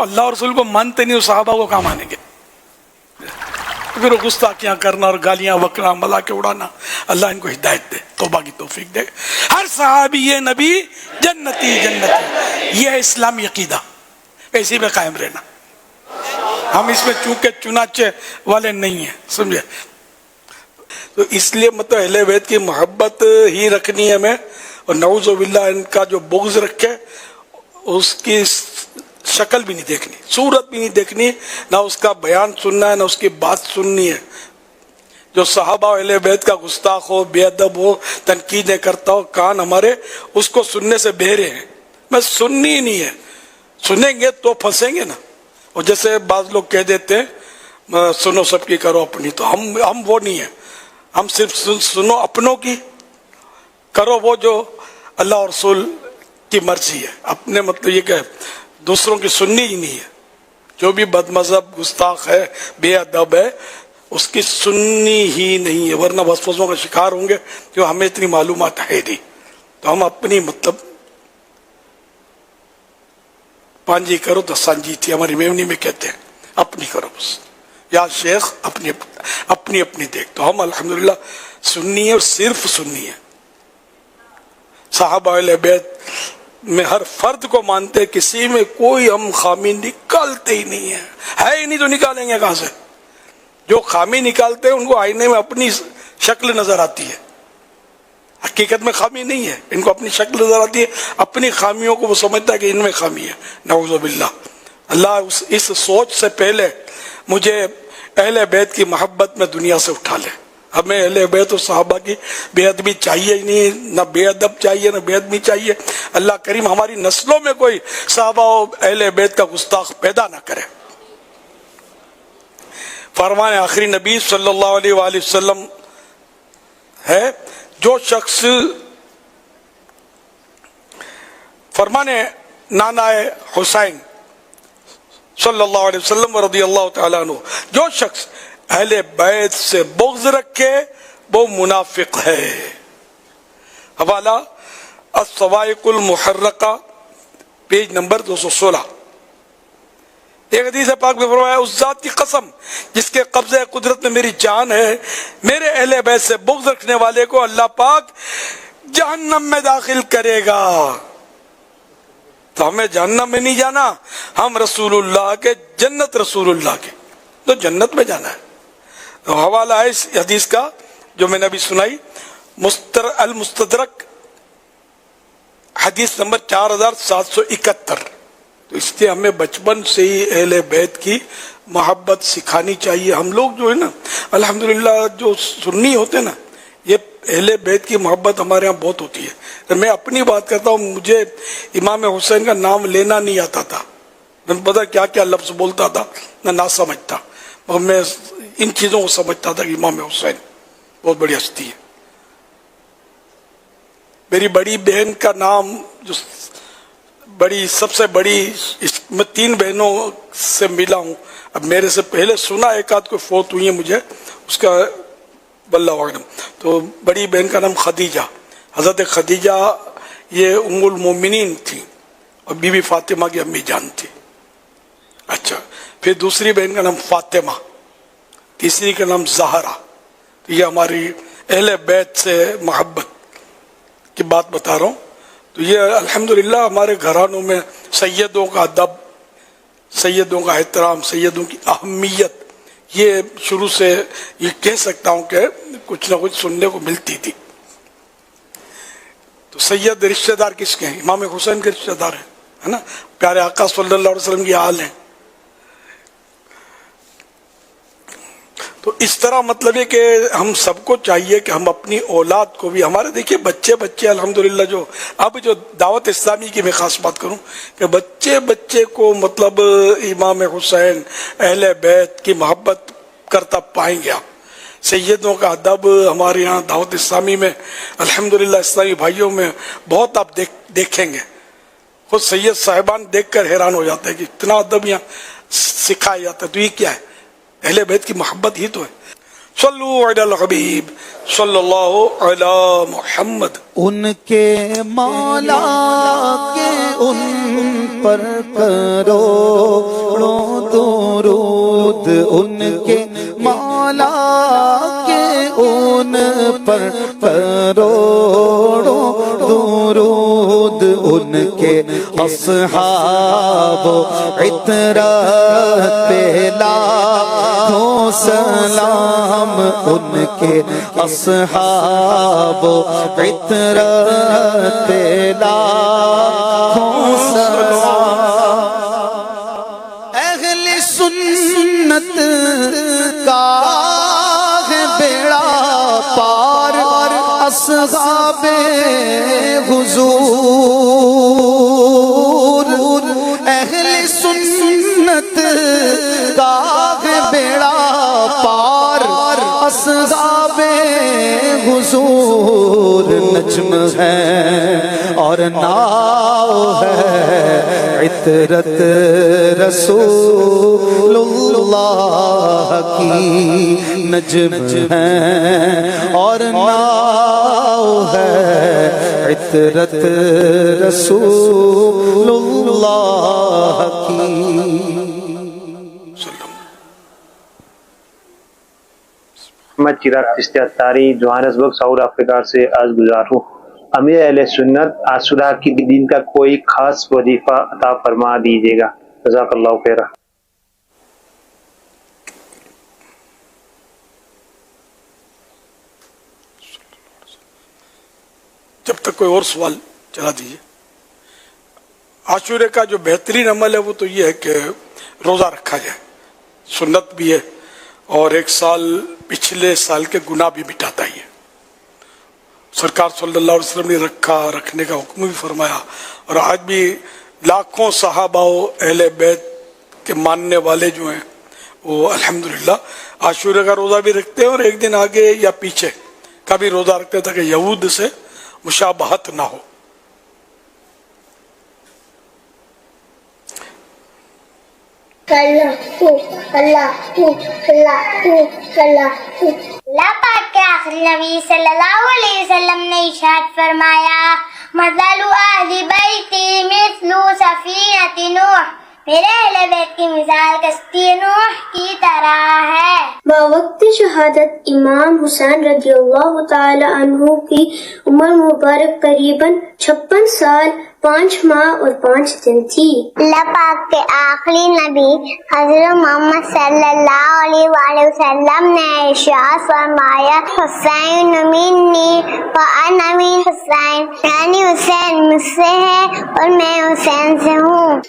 اللہ اور رسول کو مانتے نہیں، صحابہ کو کہاں مانیں گے؟ پھر وہ گستاخیاں کرنا اور گالیاں بکنا، مذاق اڑانا، اللہ ان کو ہدایت دے، توبہ کی توفیق دے۔ ہر صحابی یہ نبی جنتی جنتی، یہ ہے اسلامی عقیدہ، اسی پہ قائم رہنا۔ ہم اس میں چونکہ چنانچہ والے نہیں ہیں، سمجھے؟ تو اس لیے مطلب اہل بیت کی محبت ہی رکھنی ہے ہمیں، اور نعوذ باللہ ان کا جو بغض رکھے اس کی شکل بھی نہیں دیکھنی، صورت بھی نہیں دیکھنی، نہ اس کا بیان سننا ہے، نہ اس کی بات سننی ہے۔ جو صحابہ اہل بیت کا گستاخ ہو، بے ادب ہو، تنقیدیں کرتا ہو، کان ہمارے اس کو سننے سے بہرے ہیں، میں سننی ہی نہیں ہے۔ سنیں گے تو پھنسیں گے نا، اور جیسے بعض لوگ کہہ دیتے ہیں سنو سب کی کرو اپنی، تو ہم وہ نہیں ہیں، ہم صرف سنو اپنوں کی، کرو وہ جو اللہ اور رسول کی مرضی ہے، اپنے مطلب یہ کہ دوسروں کی سننی ہی نہیں ہے۔ جو بھی بد مذہب گستاخ ہے، بے ادب ہے، اس کی سننی ہی نہیں ہے، ورنہ وسوسوں کا شکار ہوں گے، جو ہمیں اتنی معلومات ہے نہیں۔ تو ہم اپنی مطلب پانجی کرو تو سانجی تھی، ہماری میونی میں کہتے ہیں، اپنی کرو بس، یا شیخ اپنی اپنی دیکھ۔ تو ہم الحمدللہ سنی ہے، اور صرف سنی ہے۔ صحابہ اہل بیت میں ہر فرد کو مانتے، کسی میں کوئی ہم خامی نکالتے ہی نہیں ہے ہی نہیں، تو نکالیں گے کہاں سے؟ جو خامی نکالتے ہیں ان کو آئینے میں اپنی شکل نظر آتی ہے، حقیقت میں خامی نہیں ہے، ان کو اپنی شکل نظر آتی ہے، اپنی خامیوں کو وہ سمجھتا ہے کہ ان میں خامی ہے، نعوذ باللہ۔ اللہ اس سوچ سے پہلے مجھے اہل بیت کی محبت میں دنیا سے اٹھا لے۔ ہمیں اہل بیت و صحابہ کی بے ادبی چاہیے ہی نہیں، نہ بے ادب چاہیے، نہ بے ادبی چاہیے۔ اللہ کریم ہماری نسلوں میں کوئی صحابہ و اہل بیت کا گستاخ پیدا نہ کرے۔ فرمان آخری نبی صلی اللہ علیہ وآلہ وسلم ہے، جو شخص فرمان نانا حسین صلی اللہ علیہ وسلم رضی اللہ تعالیٰ عنہ، جو شخص اہل بیت سے بغض رکھے وہ منافق ہے۔ حوالہ الصواعق المحرقہ، پیج نمبر 216۔ ایک حدیث پاک میں فرمایا، اس ذات کی قسم جس کے قبضہ قدرت میں میری جان ہے، میرے اہل بیت سے بغض رکھنے والے کو اللہ پاک جہنم میں داخل کرے گا۔ تو ہمیں جہنم میں نہیں جانا، ہم رسول اللہ کے، جنت رسول اللہ کے، تو جنت میں جانا ہے۔ تو حوالہ ہے اس حدیث کا جو میں نے ابھی سنائی، المستدرک حدیث نمبر 4771۔ تو اس لیے ہمیں بچپن سے ہی اہل بیت کی محبت سکھانی چاہیے۔ ہم لوگ جو ہے نا الحمدللہ جو سنی ہوتے ہیں نا، یہ اہل بیت کی محبت ہمارے ہاں بہت ہوتی ہے۔ میں اپنی بات کرتا ہوں، مجھے امام حسین کا نام لینا نہیں آتا تھا، میں پتا کیا کیا لفظ بولتا تھا، میں نہ سمجھتا، اور میں ان چیزوں کو سمجھتا تھا کہ امام حسین بہت بڑی ہستی ہے۔ میری بڑی بہن کا نام جو بڑی سب سے بڑی، میں 3 بہنوں سے ملا ہوں، اب میرے سے پہلے سنا ایک آدھ کو فوت ہوئی ہے مجھے، اس کا واللہ اعلم۔ تو بڑی بہن کا نام خدیجہ، حضرت خدیجہ یہ ام المومنین تھی، اور بی بی فاطمہ کی امی جان تھی۔ اچھا، پھر دوسری بہن کا نام فاطمہ، تیسری کا نام زہرا۔ تو یہ ہماری اہل بیت سے محبت کی بات بتا رہا ہوں۔ تو یہ الحمدللہ ہمارے گھرانوں میں سیدوں کا ادب، سیدوں کا احترام، سیدوں کی اہمیت، یہ شروع سے یہ کہہ سکتا ہوں کہ کچھ نہ کچھ سننے کو ملتی تھی۔ تو سید رشتہ دار کس کے ہیں؟ امام حسین کے رشتہ دار ہیں، ہے نا، پیارے آقا صلی اللہ علیہ وسلم کی آل ہیں۔ تو اس طرح مطلب ہے کہ ہم سب کو چاہیے کہ ہم اپنی اولاد کو بھی، ہمارے دیکھیے بچے الحمدللہ جو اب جو دعوت اسلامی کی میں خاص بات کروں کہ بچے کو مطلب امام حسین اہل بیت کی محبت کرتا پائیں گے آپ۔ سیدوں کا ادب ہمارے یہاں دعوت اسلامی میں الحمدللہ اسلامی بھائیوں میں بہت آپ دیکھیں گے، خود سید صاحبان دیکھ کر حیران ہو جاتے ہیں کہ اتنا ادب یہاں سکھایا جاتا ہے۔ تو یہ کیا ہے؟ اہل بیت کی محبت ہی تو ہے۔ صلو علی الحبیب صلی اللہ علی محمد۔ ان کے مولا کے ان پر کروڑوں درود ان کے مولا کے ان پر کروڑوں درود ان کے اصحاب و عطرت پہ لاکھوں سلام ان کے اصحاب و عطرت پہ لاکھوں سلام اہل سنت کا ہے بیڑا پار اصحاب حضور اہل سنت کا ہے بیڑا پار اصحاب حضور نجم ہے اور ناؤ ہے عطرت رسول اللہ کی نجم ہے اور ناؤ ہے عطرت رسول اللہ کی. محمد چراغ چشتی اتاری جوہانسبرگ ساؤتھ افریقہ سے عرض گزار ہوں. امیر اہل سنت آسودہ کی دین کا کوئی خاص وظیفہ عطا فرما دیجیے گا. جزاک اللہ خیر. جب تک کوئی اور سوال چلا دیجیے. عاشورے کا جو بہترین عمل ہے وہ تو یہ ہے کہ روزہ رکھا جائے. سنت بھی ہے اور ایک سال پچھلے سال کے گناہ بھی مٹاتا ہی ہے. سرکار صلی اللہ علیہ وسلم نے رکھنے کا حکم بھی فرمایا اور آج بھی لاکھوں صحابہ و اہل بیت کے ماننے والے جو ہیں وہ الحمدللہ عاشورے کا روزہ بھی رکھتے ہیں اور ایک دن آگے یا پیچھے کا بھی روزہ رکھتے ہیں تاکہ یہود سے مشابہت نہ ہو. اللہ پاک کے آخری نبی صلی اللہ علیہ وسلم نے ارشاد فرمایا مثل اہل بیتی مثل سفینۃ نوح، میرے اہل بیت کی مثال کشتی نوح کی طرح ہے. بوقت شہادت امام حسین رضی اللہ تعالی عنہ کی عمر مبارک قریباً 56 سال 5 ماہ اور 5 دن تھی. اللہ پاک کے آخری نبی حضرت محمد صلی اللہ علیہ وآلہ وسلم نے ارشاد فرمایا حسین منی وأنا من حسین، یعنی حسین مجھ سے ہے اور میں حسین سے ہوں.